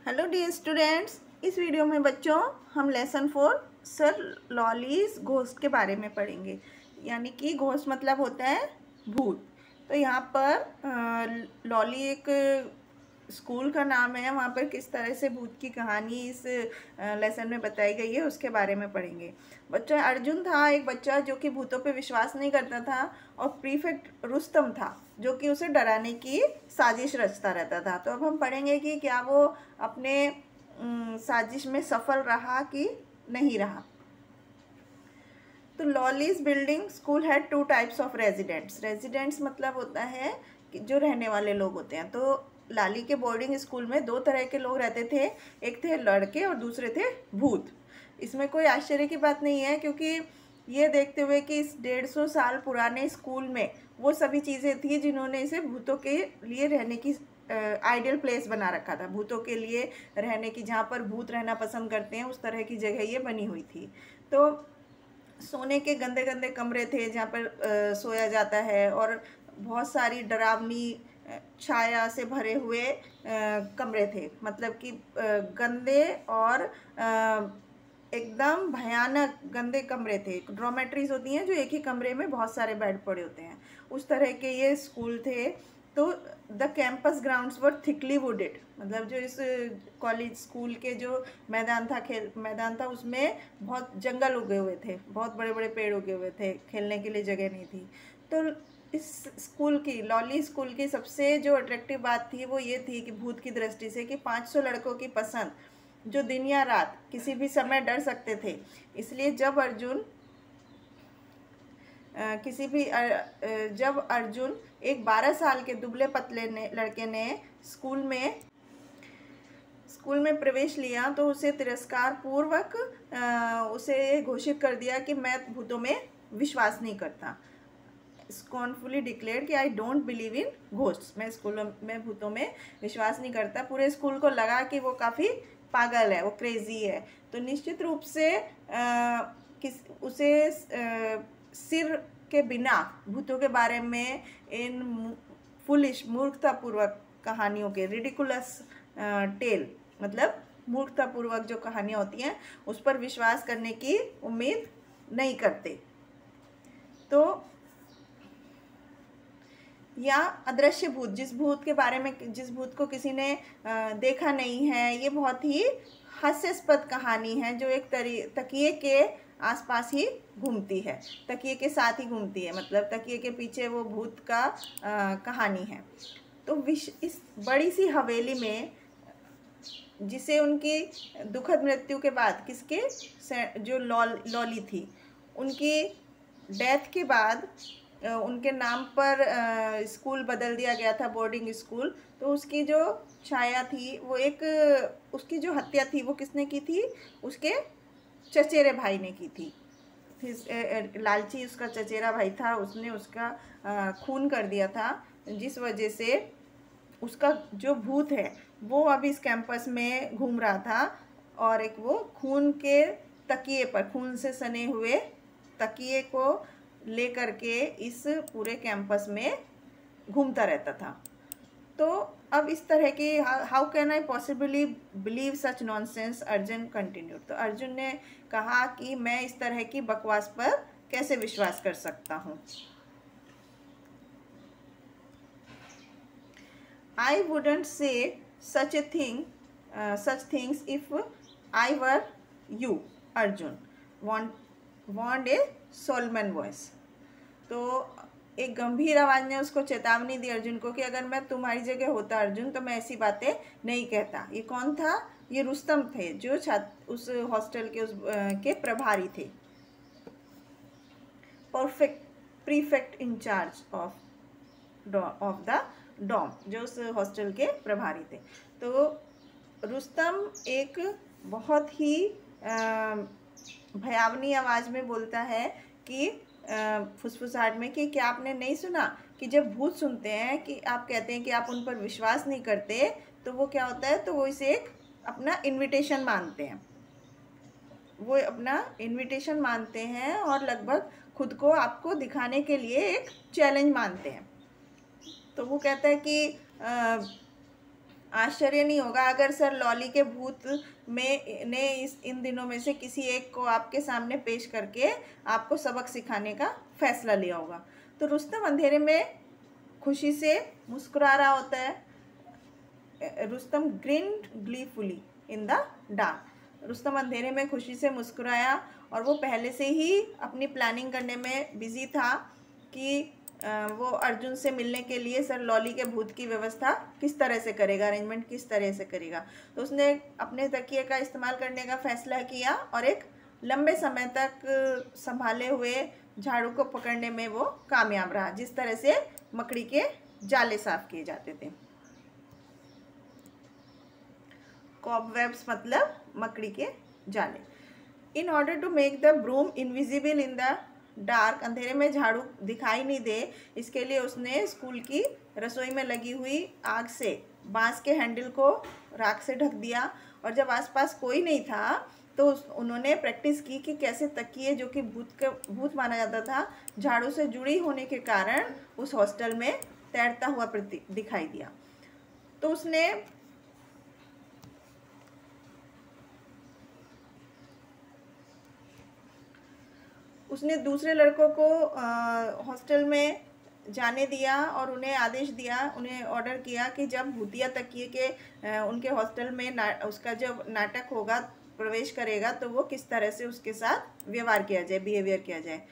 Hello dear students, इस video में बच्चों हम लेसन 4 सर लॉलीज घोस्ट के बारे में पढ़ेंगे। यानी कि घोस्ट मतलब होता है भूत। तो यहाँ पर लॉली एक स्कूल का नाम है। वहाँ पर किस तरह से भूत की कहानी इस लेसन में बताई गई है उसके बारे में पढ़ेंगे। बच्चा अर्जुन था, एक बच्चा जो कि भूतों पे विश्वास नहीं करता था, और प्रीफेक्ट रुस्तम था जो कि उसे डराने की साजिश रचता रहता था। तो अब हम पढ़ेंगे कि क्या वो अपने साजिश में सफल रहा कि नहीं रहा। तो lollies building school had 2 types of residents. Residents मतलब होता है कि जो रहने वाले लोग होते हैं। तो लाली के बोर्डिंग स्कूल में 2 तरह के लोग रहते थे, एक थे लड़के और दूसरे थे भूत। इसमें कोई आश्चर्य की बात नहीं है, क्योंकि ये देखते हुए कि इस 150 साल पुराने स्कूल में वो सभी चीज़ें थी जिन्होंने इसे भूतों के लिए रहने की आइडियल प्लेस बना रखा था। भूतों के लिए रहने की, जहाँ पर भूत रहना पसंद करते हैं, उस तरह की जगह ये बनी हुई थी। तो सोने के गंदे गंदे कमरे थे जहाँ पर सोया जाता है, और बहुत सारी डरावनी छाया से भरे हुए कमरे थे। मतलब कि गंदे और एकदम भयानक गंदे कमरे थे। डॉर्मेट्रीज होती हैं जो एक ही कमरे में बहुत सारे बेड पड़े होते हैं, उस तरह के ये स्कूल थे। तो the campus grounds were thickly wooded. मतलब जो इस कॉलेज स्कूल के जो मैदान था, खेल मैदान था, उसमें बहुत जंगल उगे हुए थे, बहुत बड़े बड़े पेड़ उगे हुए थे, खेलने के लिए जगह नहीं थी। तो इस स्कूल की, लॉली स्कूल की सबसे जो अट्रैक्टिव बात थी वो ये थी कि भूत की दृष्टि से कि 500 लड़कों की पसंद जो दिन या रात किसी भी समय डर सकते थे। इसलिए जब अर्जुन एक 12 साल के दुबले पतले लड़के ने स्कूल में प्रवेश लिया, तो उसे तिरस्कार पूर्वक उसे घोषित कर दिया कि मैं भूतों में विश्वास नहीं करता। स्कॉर्नफुली डिक्लेयर कि I don't believe in ghosts. मैं स्कूलों में भूतों में विश्वास नहीं करता। पूरे स्कूल को लगा कि वो काफ़ी पागल है, वो क्रेजी है। तो निश्चित रूप से उसे सिर के बिना भूतों के बारे में इन फुलिश मूर्खतापूर्वक कहानियों के, रिडिकुलस टेल मतलब मूर्खतापूर्वक जो कहानियाँ होती हैं उस पर विश्वास करने की उम्मीद नहीं करते। तो या अदृश्य भूत, जिस भूत के बारे में, जिस भूत को किसी ने देखा नहीं है, ये बहुत ही हास्यास्पद कहानी है जो एक तकिए के आसपास ही घूमती है, तकिए के साथ ही घूमती है। मतलब तकिए के पीछे वो भूत का कहानी है। तो इस बड़ी सी हवेली में, जिसे उनकी दुखद मृत्यु के बाद, किसके, जो लॉली थी, उनकी डेथ के बाद उनके नाम पर स्कूल बदल दिया गया था, बोर्डिंग स्कूल। तो उसकी जो छाया थी वो उसकी जो हत्या थी वो किसने की थी? उसके चचेरे भाई ने की थी। लालची उसका चचेरा भाई था, उसने उसका खून कर दिया था, जिस वजह से उसका जो भूत है वो अभी इस कैंपस में घूम रहा था, और एक वो खून के तकिए पर, खून से सने हुए तकिए को लेकर के इस पूरे कैंपस में घूमता रहता था। तो अब इस तरह की, how can I possibly believe such nonsense, Arjun continued. तो अर्जुन ने कहा कि मैं इस तरह की बकवास पर कैसे विश्वास कर सकता हूँ। I wouldn't say such things if I were you, Arjun warned a solemn voice. तो एक गंभीर आवाज ने उसको चेतावनी दी अर्जुन को कि अगर मैं तुम्हारी जगह होता अर्जुन तो मैं ऐसी बातें नहीं कहता। ये कौन था? ये रुस्तम थे, जो उस हॉस्टल के प्रभारी थे, prefect in charge of the dorm, जो उस हॉस्टल के प्रभारी थे। तो रुस्तम एक बहुत ही भयावनी आवाज़ में बोलता है कि फुसफुसाहट में, कि क्या आपने नहीं सुना कि जब भूत सुनते हैं कि आप कहते हैं कि आप उन पर विश्वास नहीं करते, तो वो क्या होता है? तो वो इसे एक अपना इनविटेशन मानते हैं। वो अपना इनविटेशन मानते हैं और लगभग खुद को आपको दिखाने के लिए एक चैलेंज मानते हैं। तो वो कहता है कि आश्चर्य नहीं होगा अगर सर लॉली के भूत में ने इन दिनों में से किसी एक को आपके सामने पेश करके आपको सबक सिखाने का फैसला लिया होगा। तो रुस्तम अंधेरे में खुशी से मुस्कुरा रहा होता है। Rustam grinned gleefully in the dark. Rustam अंधेरे में खुशी से मुस्कुराया और वो पहले से ही अपनी प्लानिंग करने में बिजी था कि वो अर्जुन से मिलने के लिए सर लॉली के भूत की व्यवस्था किस तरह से करेगा, अरेंजमेंट किस तरह से करेगा। तो उसने अपने तकिए का इस्तेमाल करने का फैसला किया और एक लंबे समय तक संभाले हुए झाड़ू को पकड़ने में वो कामयाब रहा, जिस तरह से मकड़ी के जाले साफ किए जाते थे। कॉबवेब्स मतलब मकड़ी के जाले। In order to make the broom invisible in the dark, अंधेरे में झाड़ू दिखाई नहीं दे, इसके लिए उसने स्कूल की रसोई में लगी हुई आग से बांस के हैंडल को राख से ढक दिया। और जब आसपास कोई नहीं था तो उन्होंने प्रैक्टिस की कि कैसे तकिए, जो कि भूत माना जाता था, झाड़ू से जुड़ी होने के कारण उस हॉस्टल में तैरता हुआ दिखाई दिया। तो उसने दूसरे लड़कों को हॉस्टल में जाने दिया और उन्हें आदेश दिया, उन्हें ऑर्डर किया कि जब भूतिया तकिए के उनके हॉस्टल में उसका जो नाटक होगा, प्रवेश करेगा, तो वो किस तरह से उसके साथ व्यवहार किया जाए, बिहेवियर किया जाए।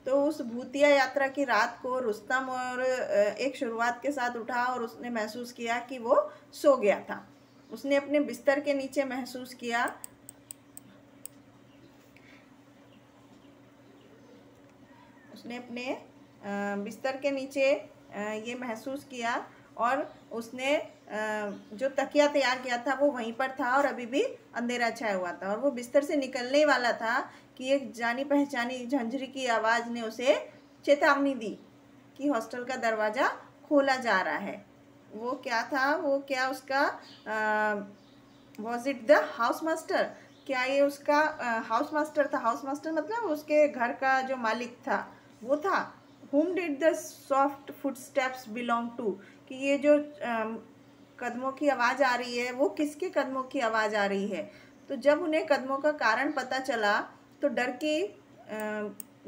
तो उस भूतिया यात्रा की रात को रुस्तम और एक शुरुआत के साथ उठा और उसने महसूस किया कि वो सो गया था। उसने अपने बिस्तर के नीचे महसूस किया अपने बिस्तर के नीचे ये महसूस किया और उसने जो तकिया तैयार किया था वो वहीं पर था और अभी भी अंधेरा छाया हुआ था। और वो बिस्तर से निकलने वाला था कि एक जानी पहचानी झंझरी की आवाज़ ने उसे चेतावनी दी कि हॉस्टल का दरवाज़ा खोला जा रहा है। वो क्या था, वो क्या उसका was it the house master? क्या ये उसका हाउस मास्टर था? हाउस मास्टर मतलब उसके घर का जो मालिक था वो था। whom did the soft footsteps belong to? कि ये जो कदमों की आवाज़ आ रही है वो किसके कदमों की आवाज़ आ रही है। तो जब उन्हें कदमों का कारण पता चला तो डर की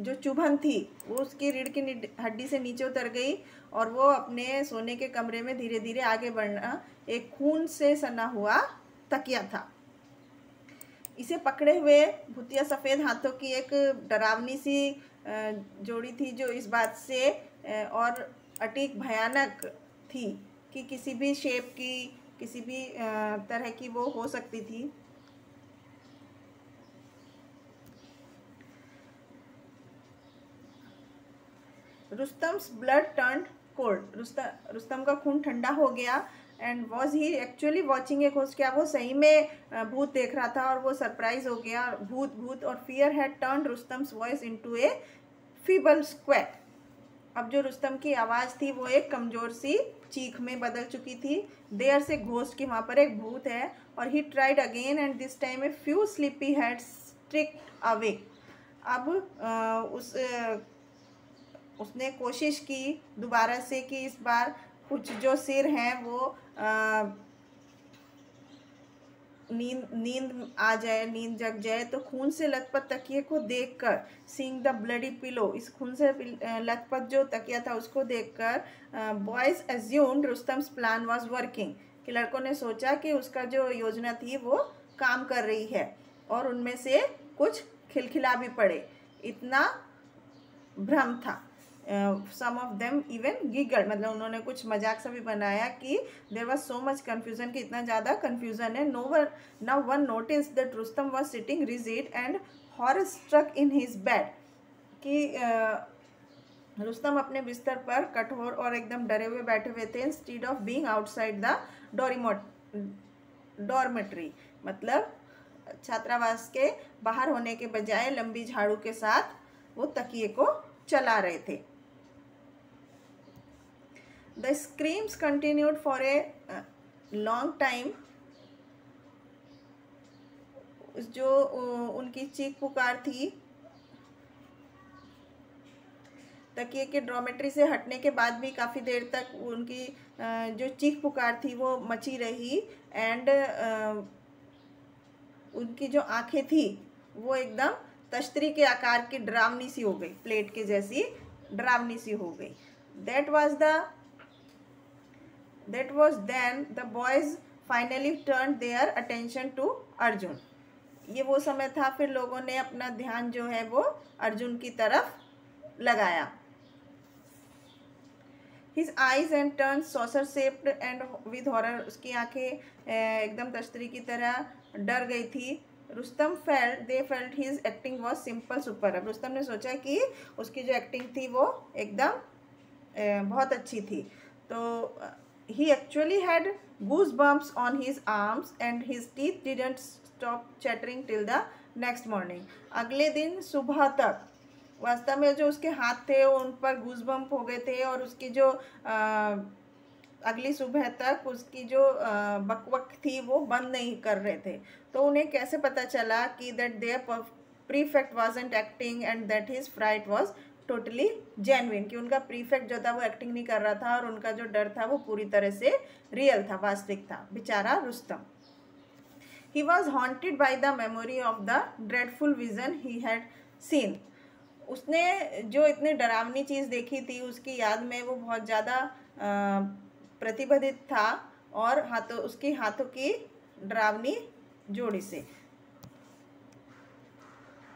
जो चुभन थी वो उसकी रीढ़ की हड्डी से नीचे उतर गई और वो अपने सोने के कमरे में धीरे धीरे आगे बढ़ना एक खून से सना हुआ तकिया था। इसे पकड़े हुए भूतिया सफ़ेद हाथों की एक डरावनी सी जोड़ी थी जो इस बात से और अटीक भयानक थी कि किसी भी शेप की, किसी भी तरह की वो हो सकती थी। Rustam's blood turned cold. Rustam का खून ठंडा हो गया। And was he actually watching a ghost? क्या वो सही में भूत देख रहा था? और वो सरप्राइज हो गया। भूत भूत और fear had turned Rustam's voice into a feeble squeak. अब जो रुस्तम की आवाज़ थी वो एक कमज़ोर सी चीख में बदल चुकी थी। देयर से घोस्ट की वहाँ पर एक भूत है। और he tried again and this time a few sleepy head strict away. अब उसने कोशिश की दोबारा से कि इस बार कुछ जो सिर हैं वो नींद आ जाए, नींद जग जाए। तो खून से लथपथ तकिए को देखकर, सीइंग द ब्लडी पिलो, इस खून से लथपथ जो तकिया था उसको देखकर boys assumed Rustam's plan was working, कि लड़कों ने सोचा कि उसका जो योजना थी वो काम कर रही है और उनमें से कुछ खिलखिला भी पड़े, इतना भ्रम था। Some of them even giggle, मतलब उन्होंने कुछ मजाक सा भी बनाया कि there was so much confusion, कि इतना ज़्यादा कन्फ्यूजन है। Now one notice that Rustam was sitting rigid and horror struck in his bed, कि रुस्तम अपने बिस्तर पर कठोर और एकदम डरे हुए बैठे हुए थे। Instead of being outside the dormitory, मतलब छात्रावास के बाहर होने के बजाय लंबी झाड़ू के साथ वो तकिए को चला रहे थे। The screams continued for a long time. जो उनकी चीख पुकार थी तकिए के डॉर्मेट्री से हटने के बाद भी काफ़ी देर तक उनकी जो चीख पुकार थी वो मची रही एंड उनकी जो आंखें थी वो एकदम तश्तरी के आकार की डरावनी सी हो गई, प्लेट के जैसी डरावनी सी हो गई। That was then the boys finally turned their attention to Arjun. ये वो समय था फिर लोगों ने अपना ध्यान जो है वो अर्जुन की तरफ लगाया। His eyes and turned saucer shaped and with horror, उसकी आंखें एकदम तश्तरी की तरह डर गई थी। Rustam they felt his acting was simple superb। Rustam ने सोचा कि उसकी जो एक्टिंग थी वो एकदम बहुत अच्छी थी। तो he actually had goosebumps on his arms and his teeth didn't stop chattering till the next morning। अगले दिन सुबह तक वास्तव में जो उसके हाथ थे उन पर गूजबम्प हो गए थे और उसकी जो अगली सुबह तक उसकी जो बकवक थी वो बंद नहीं कर रहे थे। तो उन्हें कैसे पता चला कि that their prefect wasn't acting and that his fright was totally genuine, कि उनका प्रीफेक्ट जो था वो एक्टिंग नहीं कर रहा था और उनका जो डर था वो पूरी तरह से रियल था, वास्तविक था। बेचारा Rustam. He was haunted by the memory of the dreadful vision he had seen. उसने जो इतनी डरावनी चीज़ देखी थी उसकी याद में वो बहुत ज़्यादा प्रतिबंधित था और उसकी हाथों की डरावनी जोड़ी से।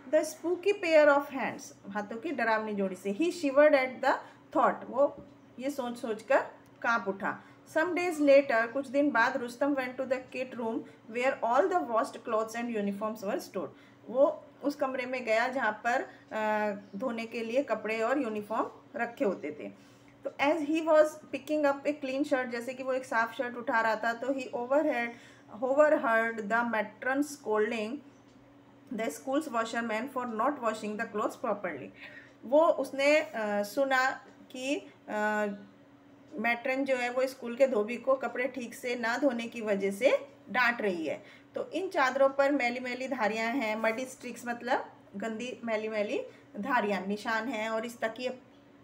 The spooky pair of hands, हाथों की डरावनी जोड़ी से। ही शिवर्ड एट द थॉट, वो ये सोच सोच कर कांप उठा। सम डेज लेटर, कुछ दिन बाद, Rustam went to the kit room where all the washed clothes and uniforms were stored. वो उस कमरे में गया जहाँ पर धोने के लिए कपड़े और यूनिफॉर्म रखे होते थे। तो as he was picking up a clean shirt, जैसे कि वो एक साफ शर्ट उठा रहा था, तो ही overheard the matron scolding the school's washerman for not washing the clothes properly। वो उसने सुना कि मैट्रन जो है वो स्कूल के धोबी को कपड़े ठीक से ना धोने की वजह से डांट रही है। तो इन चादरों पर मैली मैली धारियां हैं, मडी स्ट्रिक्स मतलब गंदी मैली मैली धारियां, निशान हैं, और इस तकिए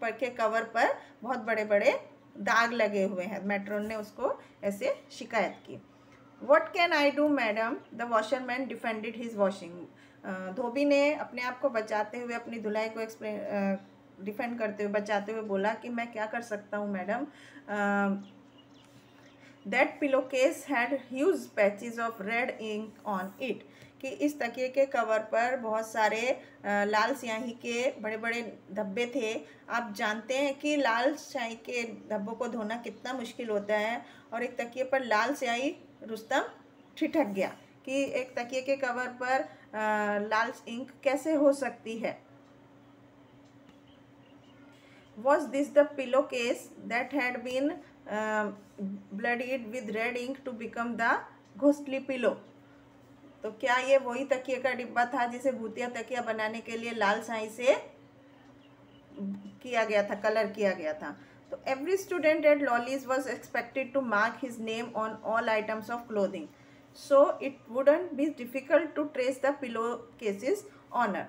पर के कवर पर बहुत बड़े बड़े दाग लगे हुए हैं। मैट्रन ने उसको ऐसे शिकायत की। What can I do, madam? The washerman defended his washing। धोबी ने अपने आप को बचाते हुए, अपनी धुलाई को डिफेंड करते हुए, बचाते हुए बोला कि मैं क्या कर सकता हूँ madam. That pillowcase had huge patches of red ink on it। कि इस तकिए के कवर पर बहुत सारे लाल स्याही के बड़े बड़े धब्बे थे। आप जानते हैं कि लाल स्याही के धब्बों को धोना कितना मुश्किल होता है, और एक तकिए पर लाल स्याही, रुस्तम ठिठक गया कि एक तकिए के कवर पर लाल इंक कैसे हो सकती है। Was this the pillowcase that had been bloodied with red ink to become the ghostly pillow? तो क्या ये वही तकिए का डिब्बा था जिसे भूतिया तकिया बनाने के लिए लाल स्याही से किया गया था, कलर किया गया था। तो every student at Lawley's was expected to mark his name on all items of clothing, so it wouldn't be difficult to trace the pillow cases owner.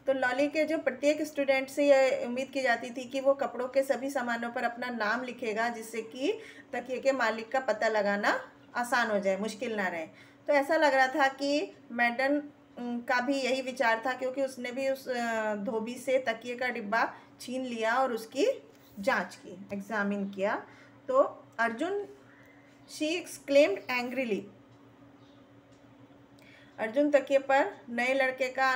तो लॉली के जो प्रत्येक स्टूडेंट से यह उम्मीद की जाती थी कि वो कपड़ों के सभी सामानों पर अपना नाम लिखेगा, जिससे कि तकिए के मालिक का पता लगाना आसान हो जाए, मुश्किल ना रहे। तो ऐसा लग रहा था कि मैडम का भी यही विचार था, क्योंकि उसने भी उस धोबी से तकिए का डिब्बा छीन लिया और उसकी जांच की, एग्जामिन किया। तो Arjun, she exclaimed angrily, Arjun तकिए पर नए लड़के का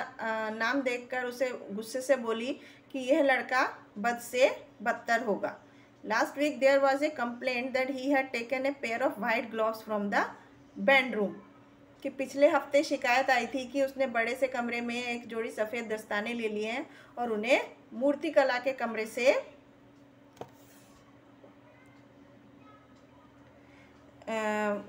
नाम देखकर उसे गुस्से से बोली कि यह लड़का बद से बदतर होगा। Last week there was a complaint that he had taken a pair of white gloves from the band room. कि पिछले हफ्ते शिकायत आई थी कि उसने बड़े से कमरे में एक जोड़ी सफ़ेद दस्ताने ले लिए हैं और उन्हें मूर्ति कला के कमरे से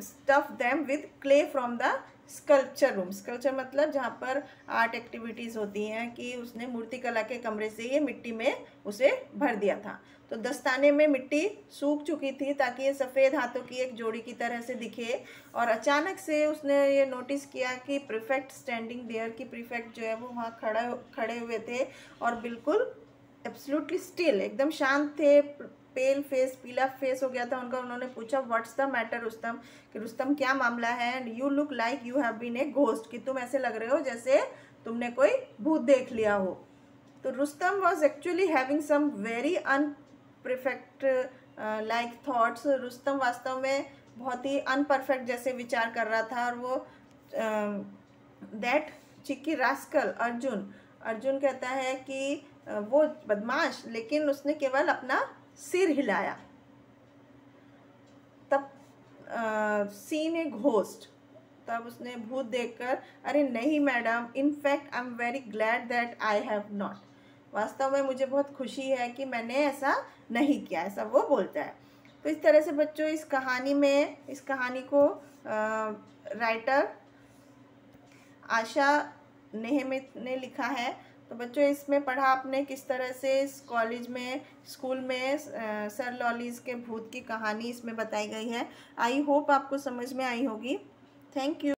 stuff them with clay from the sculpture room. Sculpture मतलब जहाँ पर आर्ट एक्टिविटीज़ होती हैं, कि उसने मूर्ति कला के कमरे से ये मिट्टी में उसे भर दिया था। तो दस्ताने में मिट्टी सूख चुकी थी ताकि ये सफ़ेद हाथों की एक जोड़ी की तरह से दिखे, और अचानक से उसने ये नोटिस किया कि प्रीफेक्ट स्टैंडिंग देयर, की प्रीफेक्ट जो है वो वहाँ खड़े हुए थे और बिल्कुल एब्सोल्युटली स्टिल, एकदम शांत थे। पेल फेस, पीला फेस हो गया था उनका। उन्होंने पूछा व्हाट्स द मैटर रुस्तम, कि रुस्तम क्या मामला है। And you look like you have been a ghost, कि तुम ऐसे लग रहे हो जैसे तुमने कोई भूत देख लिया हो। तो Rustam was actually having some very unperfect like thoughts. Rustam वास्तव में बहुत ही अनपरफेक्ट जैसे विचार कर रहा था। और वो दैट चिक्की रास्कल अर्जुन कहता है कि वो बदमाश, लेकिन उसने केवल अपना सिर हिलाया। तब सीन ए घोस्ट, तब उसने भूत देखकर, अरे नहीं madam, in fact I am very glad that I have not, वास्तव में मुझे बहुत खुशी है कि मैंने ऐसा नहीं किया, ऐसा वो बोलता है। तो इस तरह से बच्चों इस कहानी को राइटर आशा नेहमित ने लिखा है। तो बच्चों इसमें पढ़ा आपने किस तरह से इस कॉलेज में, स्कूल में सर लॉलीज के भूत की कहानी इसमें बताई गई है। आई होप आपको समझ में आई होगी। Thank you.